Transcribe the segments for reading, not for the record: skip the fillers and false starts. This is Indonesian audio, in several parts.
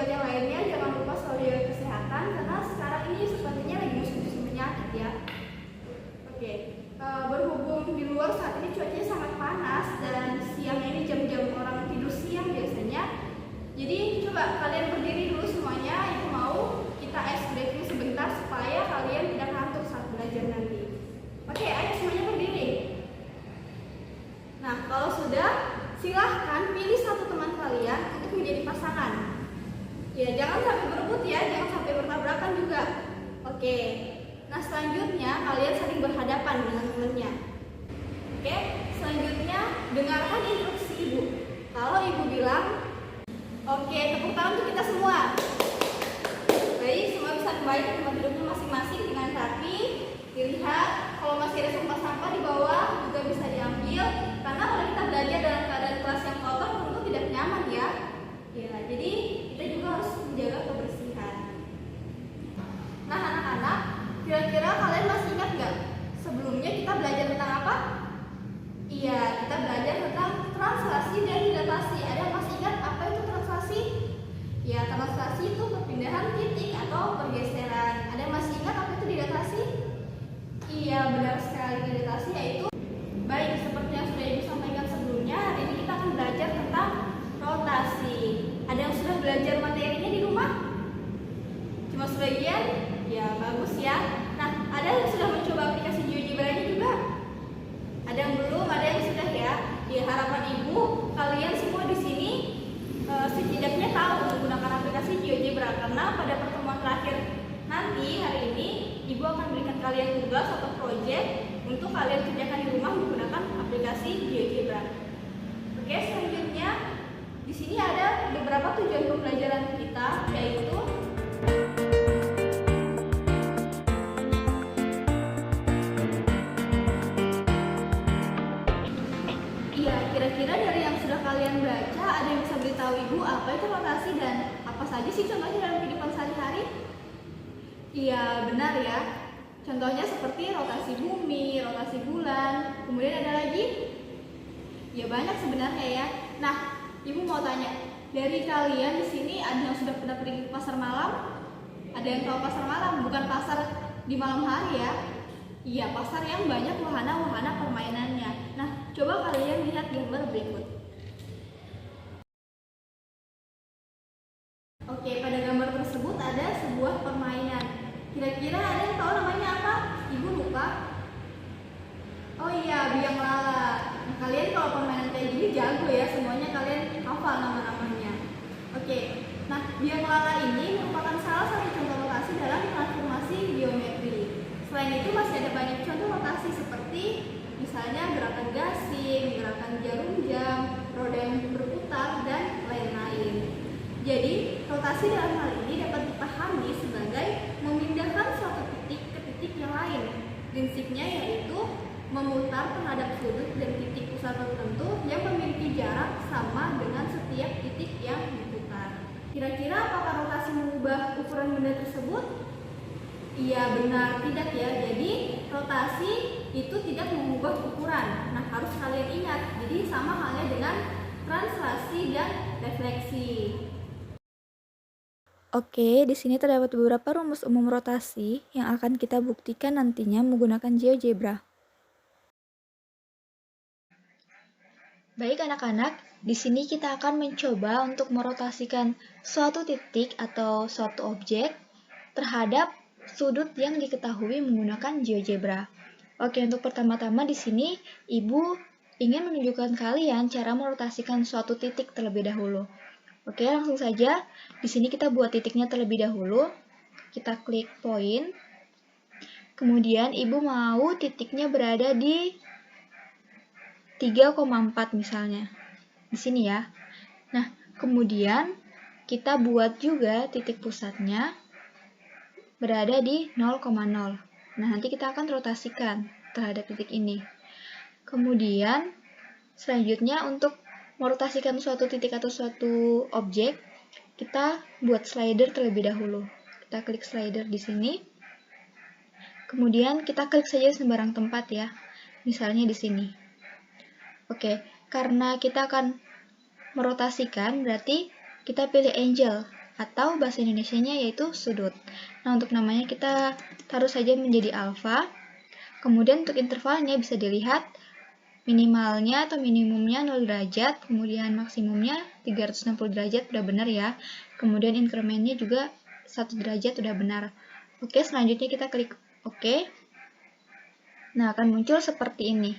buat yang lainnya jangan lupa selalu jaga kesehatan karena sekarang ini sepertinya lagi musim penyakit ya. Oke, berhubung di luar saat ini cuacanya sangat panas dan siang ini jam-jam orang tidur siang biasanya. Jadi coba kalian berdiri dulu semuanya. Ibu mau kita ice breaking sebentar supaya kalian tidak ngantuk saat belajar nanti. Oke, ayo semuanya berdiri. Nah, kalau sudah, silahkan pilih satu teman kalian untuk menjadi pasangan. Ya, jangan sampai berebut ya, jangan sampai bertabrakan juga. Oke, nah selanjutnya kalian saling berhadapan dengan temannya. Oke, selanjutnya dengarkan instruksi ibu. Kalau ibu bilang, oke, tepuk tangan untuk kita semua. Baik, semua bisa kembali ke tempat duduknya masing-masing dengan rapi. Dilihat, kalau masih ada sampah-sampah di bawah juga bisa diambil. Karena kalau kita belajar dalam keadaan kelas yang kotor tentu tidak nyaman ya. Ya, jadi kita juga harus menjaga kebersihan. Nah, anak-anak, kira-kira kalian masih ingat nggak? Sebelumnya kita belajar tentang apa? Iya, kita belajar tentang translasi dan dilatasi. Ada yang masih ingat apa itu translasi? Ya, translasi itu perpindahan titik atau pergeseran. Ada yang masih ingat apa itu dilatasi? Iya, benar sekali, dilatasi yaitu baik, seperti yang sudah Ibu sampaikan sebelumnya, hari ini kita akan belajar tentang rotasi. Ada yang sudah belajar materinya di rumah? Cuma sebagian? Ya, bagus ya. Nah, ada yang sudah mencoba aplikasi GeoGebra-nya juga? Ada yang belum, ada yang sudah ya. Ya, harapan Ibu, kalian semua di sini setidaknya tahu menggunakan aplikasi GeoGebra karena pada pertemuan terakhir nanti hari ini Ibu akan berikan kalian tugas atau proyek untuk kalian kerjakan di rumah menggunakan aplikasi GeoGebra. Oke, selanjutnya di sini ada beberapa tujuan pembelajaran kita, yaitu iya, kira-kira dari yang sudah kalian baca ada yang bisa beritahu Ibu apa itu rotasi dan apa saja sih contohnya dalam kehidupan sehari-hari? Iya, benar ya. Contohnya seperti rotasi bumi, rotasi bulan, kemudian ada lagi? Ya banyak sebenarnya ya. Nah, Ibu mau tanya, dari kalian di sini ada yang sudah pernah pergi ke pasar malam? Ada yang tahu pasar malam? Bukan pasar di malam hari ya. Iya, pasar yang banyak wahana-wahana permainannya. Nah, coba kalian lihat gambar berikut. Oke, pada gambar tersebut ada sebuah permainan. Kira-kira ada yang tahu namanya apa? Ibu lupa? Oh iya, biang lala. Nah, kalian kalau permainan kayak gini jago ya, semuanya kalian hafal nama-namanya. Oke, nah biang lala ini merupakan salah satu contoh rotasi dalam transformasi geometri. Selain itu masih ada banyak contoh rotasi seperti misalnya gerakan gasing, gerakan jarum jam, roda yang berputar, dan lain-lain. Jadi, rotasi dalam hal ini dapat dipahami sebagai memindahkan suatu titik ke titik yang lain. Prinsipnya yaitu memutar terhadap sudut dan titik pusat tertentu yang memiliki jarak sama dengan setiap titik yang diputar. Kira-kira apakah rotasi mengubah ukuran benda tersebut? Iya, benar, tidak ya. Jadi, rotasi itu tidak mengubah ukuran. Nah, harus kalian ingat. Jadi, sama halnya dengan translasi dan refleksi. Oke, di sini terdapat beberapa rumus umum rotasi yang akan kita buktikan nantinya menggunakan GeoGebra. Baik anak-anak, di sini kita akan mencoba untuk merotasikan suatu titik atau suatu objek terhadap sudut yang diketahui menggunakan GeoGebra. Oke, untuk pertama-tama di sini Ibu ingin menunjukkan kalian cara merotasikan suatu titik terlebih dahulu. Oke, langsung saja. Di sini kita buat titiknya terlebih dahulu. Kita klik point. Kemudian Ibu mau titiknya berada di 3,4 misalnya. Di sini ya. Nah, kemudian kita buat juga titik pusatnya berada di 0,0. Nah, nanti kita akan rotasikan terhadap titik ini. Kemudian, selanjutnya untuk merotasikan suatu titik atau suatu objek, kita buat slider terlebih dahulu. Kita klik slider di sini. Kemudian kita klik saja sembarang tempat ya. Misalnya di sini. Oke, karena kita akan merotasikan berarti kita pilih angel atau bahasa Indonesianya yaitu sudut. Nah, untuk namanya kita taruh saja menjadi alfa. Kemudian untuk intervalnya bisa dilihat minimalnya atau minimumnya 0 derajat, kemudian maksimumnya 360 derajat, udah benar ya. Kemudian incrementnya juga 1 derajat, udah benar. Oke, selanjutnya kita klik OK. Nah, akan muncul seperti ini.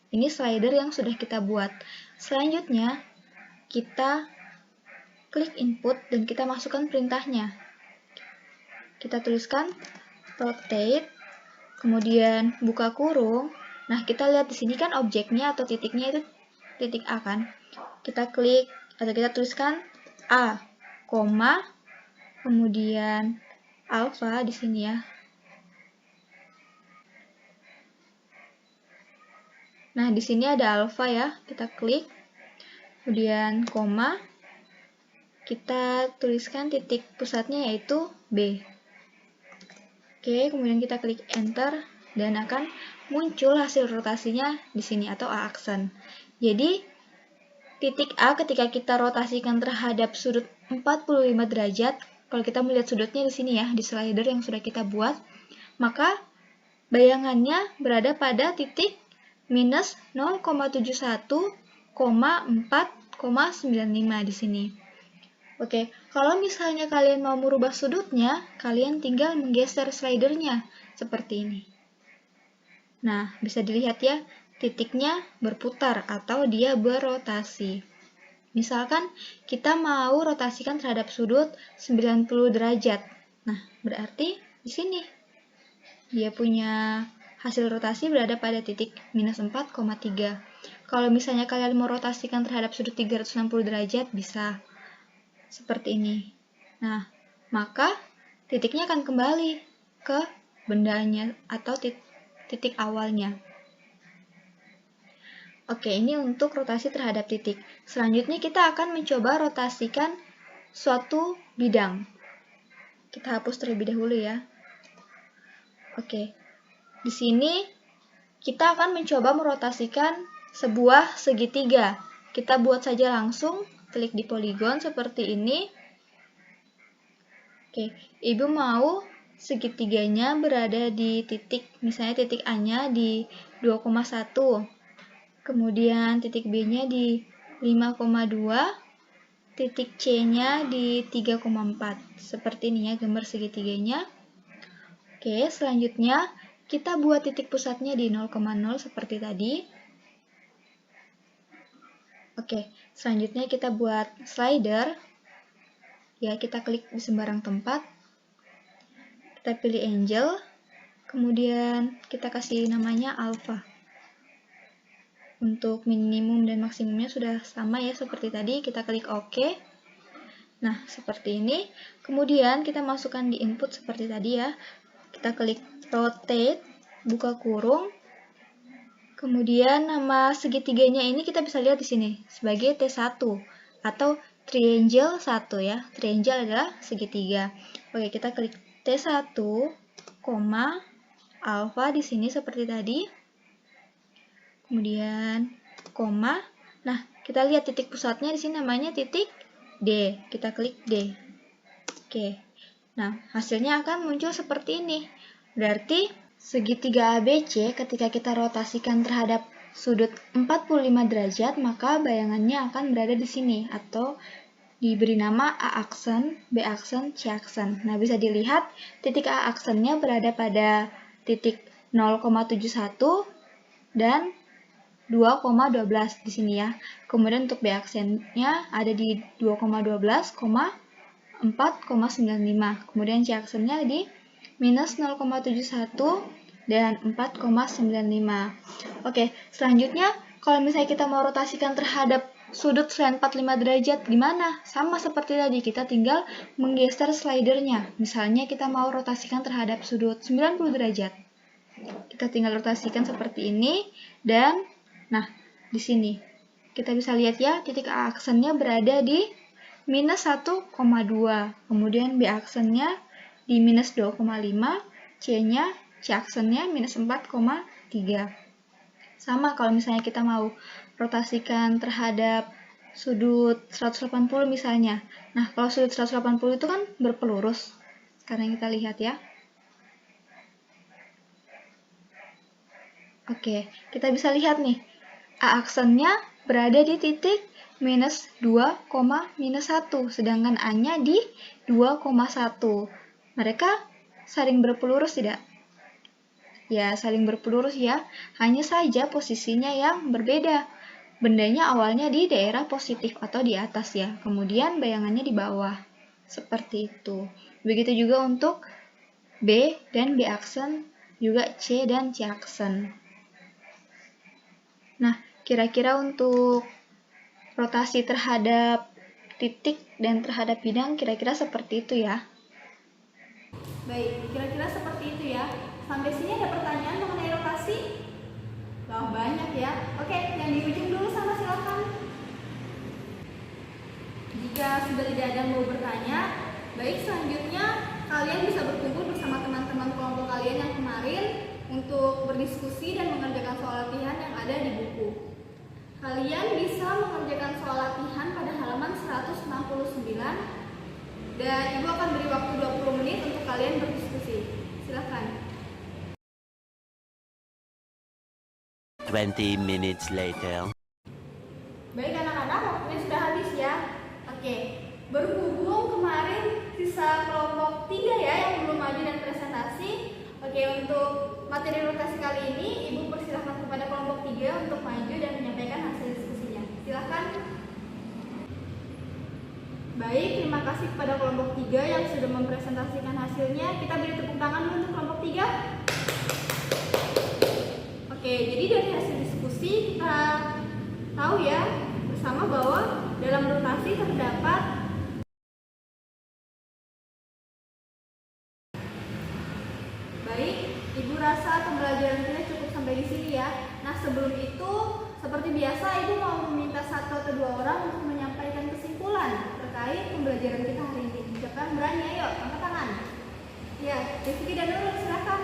Ini slider yang sudah kita buat. Selanjutnya, kita klik input dan kita masukkan perintahnya. Kita tuliskan rotate, kemudian buka kurung. Nah, kita lihat di sini kan objeknya atau titiknya itu titik A kan. Kita klik atau kita tuliskan A, koma, kemudian alfa di sini ya. Nah, di sini ada alfa ya. Kita klik, kemudian koma, kita tuliskan titik pusatnya yaitu B. Oke, kemudian kita klik enter dan akan muncul hasil rotasinya di sini atau A aksen. Jadi, titik A ketika kita rotasikan terhadap sudut 45 derajat, kalau kita melihat sudutnya di sini ya, di slider yang sudah kita buat, maka bayangannya berada pada titik minus 0,71,4,95 di sini. Oke, kalau misalnya kalian mau merubah sudutnya, kalian tinggal menggeser slidernya seperti ini. Nah, bisa dilihat ya, titiknya berputar atau dia berotasi. Misalkan kita mau rotasikan terhadap sudut 90 derajat. Nah, berarti di sini dia punya hasil rotasi berada pada titik minus 4,3. Kalau misalnya kalian mau rotasikan terhadap sudut 360 derajat, bisa seperti ini. Nah, maka titiknya akan kembali ke bendanya atau titik awalnya. Oke, ini untuk rotasi terhadap titik. Selanjutnya kita akan mencoba rotasikan suatu bidang. Kita hapus terlebih dahulu ya. Oke, di sini kita akan mencoba merotasikan sebuah segitiga. Kita buat saja langsung, klik di poligon seperti ini. Oke, Ibu mau segitiganya berada di titik, misalnya titik A-nya di 2,1. Kemudian titik B-nya di 5,2, titik C-nya di 3,4. Seperti ini ya gambar segitiganya. Oke, selanjutnya kita buat titik pusatnya di 0,0 seperti tadi. Oke, selanjutnya kita buat slider. Ya, kita klik di sembarang tempat. Kita pilih angel, kemudian kita kasih namanya alpha. Untuk minimum dan maksimumnya sudah sama ya seperti tadi, kita klik OK. Nah, seperti ini. Kemudian kita masukkan di input seperti tadi ya. Kita klik rotate, buka kurung. Kemudian nama segitiganya ini kita bisa lihat di sini sebagai T1 atau triangle 1 ya. Triangle adalah segitiga. Oke, kita klik T1, alpha di sini seperti tadi. Kemudian koma. Nah, kita lihat titik pusatnya di sini namanya titik D. Kita klik D. Oke. Nah, hasilnya akan muncul seperti ini. Berarti segitiga ABC ketika kita rotasikan terhadap sudut 45 derajat, maka bayangannya akan berada di sini atau diberi nama A aksen, B aksen, C aksen. Nah, bisa dilihat titik A aksennya berada pada titik 0,71 dan 2,12 di sini ya. Kemudian untuk B aksennya ada di 2,12, 4,95. Kemudian C aksennya di minus 0,71 dan 4,95. Oke, selanjutnya kalau misalnya kita mau rotasikan terhadap sudut selain 45 derajat, gimana? Sama seperti tadi, kita tinggal menggeser slidernya. Misalnya kita mau rotasikan terhadap sudut 90 derajat. Kita tinggal rotasikan seperti ini, dan nah, di sini kita bisa lihat ya, titik A aksennya berada di minus 1,2. Kemudian B aksennya di minus 2,5, C-nya, C aksennya minus 4,3. Sama kalau misalnya kita mau rotasikan terhadap sudut 180 misalnya. Nah, kalau sudut 180 itu kan berpelurus. Sekarang kita lihat ya. Oke, kita bisa lihat nih. A aksennya berada di titik minus 2, minus 1, sedangkan A-nya di 2,1. Mereka saling berpelurus tidak? Ya, saling berpelurus ya. Hanya saja posisinya yang berbeda. Bendanya awalnya di daerah positif atau di atas ya. Kemudian bayangannya di bawah. Seperti itu. Begitu juga untuk B dan B aksen, juga C dan C aksen. Nah, kira-kira untuk rotasi terhadap titik dan terhadap bidang kira-kira seperti itu ya. Baik, kira-kira seperti itu ya. Sampai sini ada pertanyaan mengenai rotasi? Wah, banyak ya. Oke, yang di ujung dulu sama silakan. Jika sudah tidak ada yang mau bertanya, baik, selanjutnya kalian bisa berkumpul bersama teman-teman kelompok kalian yang kemarin untuk berdiskusi dan mengerjakan soal latihan yang ada di buku. Kalian bisa mengerjakan soal latihan pada halaman 169 dan Ibu akan beri waktu 20 menit untuk kalian berdiskusi. Silakan. 20 minutes later. Baik anak-anak, waktunya sudah habis ya. Oke, berhubung kemarin sisa kelompok 3 ya yang belum maju dan presentasi. Oke, untuk materi rotasi kali ini Ibu persilahkan kepada kelompok 3 untuk maju dan menyampaikan hasil diskusinya. Silakan. Baik, terima kasih kepada kelompok 3 yang sudah mempresentasikan hasilnya. Kita beri tepuk tangan dulu untuk kelompok 3. Oke, jadi dari hasil diskusi kita tahu ya bersama bahwa dalam rotasi terdapat baik, Ibu rasa pembelajaran kita cukup sampai di sini ya. Nah, sebelum itu seperti biasa Ibu mau meminta 1 atau 2 orang untuk menyampaikan kesimpulan terkait pembelajaran kita hari ini. Siapa yang berani? Ayo, angkat tangan. Ya, Rifki dan Nurul, silakan.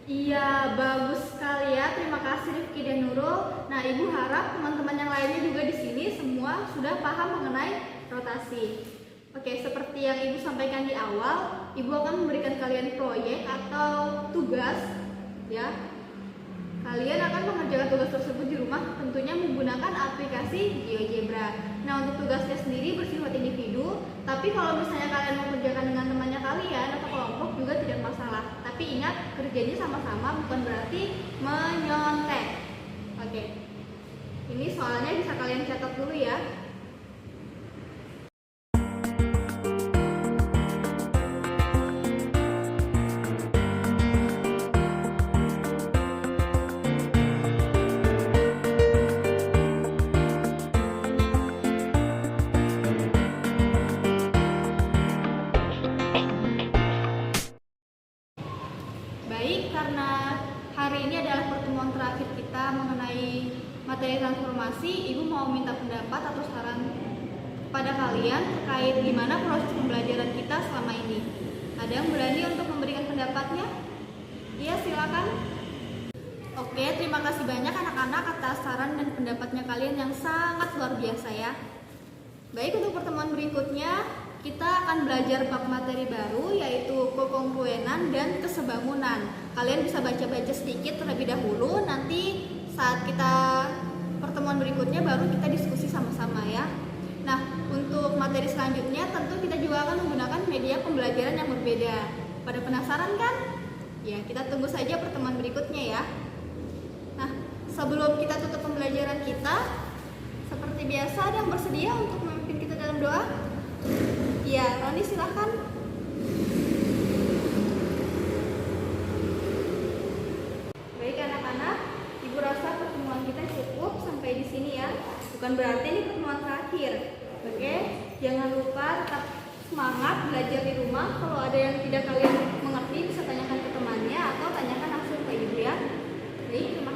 Iya, bagus sekali ya. Terima kasih Rifki dan Nurul. Nah, Ibu harap teman-teman yang lainnya juga di sini semua sudah paham mengenai rotasi. Oke, seperti yang Ibu sampaikan di awal, Ibu akan memberikan kalian proyek atau tugas ya. Kalian akan mengerjakan tugas tersebut di rumah tentunya menggunakan aplikasi GeoGebra. Nah, untuk tugasnya sendiri bersifat individu, tapi kalau misalnya kalian mengerjakan dengan temannya kalian atau kelompok juga tidak masalah. Tapi ingat, kerjanya sama-sama bukan berarti menyontek. Oke. Ini soalnya bisa kalian catat dulu ya. Karena hari ini adalah pertemuan terakhir kita mengenai materi transformasi, Ibu mau minta pendapat atau saran kepada kalian terkait gimana proses pembelajaran kita selama ini. Ada yang berani untuk memberikan pendapatnya? Iya, silakan. Oke, terima kasih banyak anak-anak atas saran dan pendapatnya kalian yang sangat luar biasa ya. Baik, untuk pertemuan berikutnya kita akan belajar bab materi baru yaitu kekongruenan dan kesebangunan. Kalian bisa baca-baca sedikit terlebih dahulu, nanti saat kita pertemuan berikutnya baru kita diskusi sama-sama ya. Nah, untuk materi selanjutnya tentu kita juga akan menggunakan media pembelajaran yang berbeda. Pada penasaran kan? Ya, kita tunggu saja pertemuan berikutnya ya. Nah, sebelum kita tutup pembelajaran kita, seperti biasa ada yang bersedia untuk memimpin kita dalam doa? Ya, Roni silahkan. Baik anak-anak, Ibu rasa pertemuan kita cukup sampai di sini ya. Bukan berarti ini pertemuan terakhir. Oke, jangan lupa tetap semangat belajar di rumah. Kalau ada yang tidak kalian mengerti bisa tanyakan ke temannya atau tanyakan langsung ke Ibu ya. Baik, terima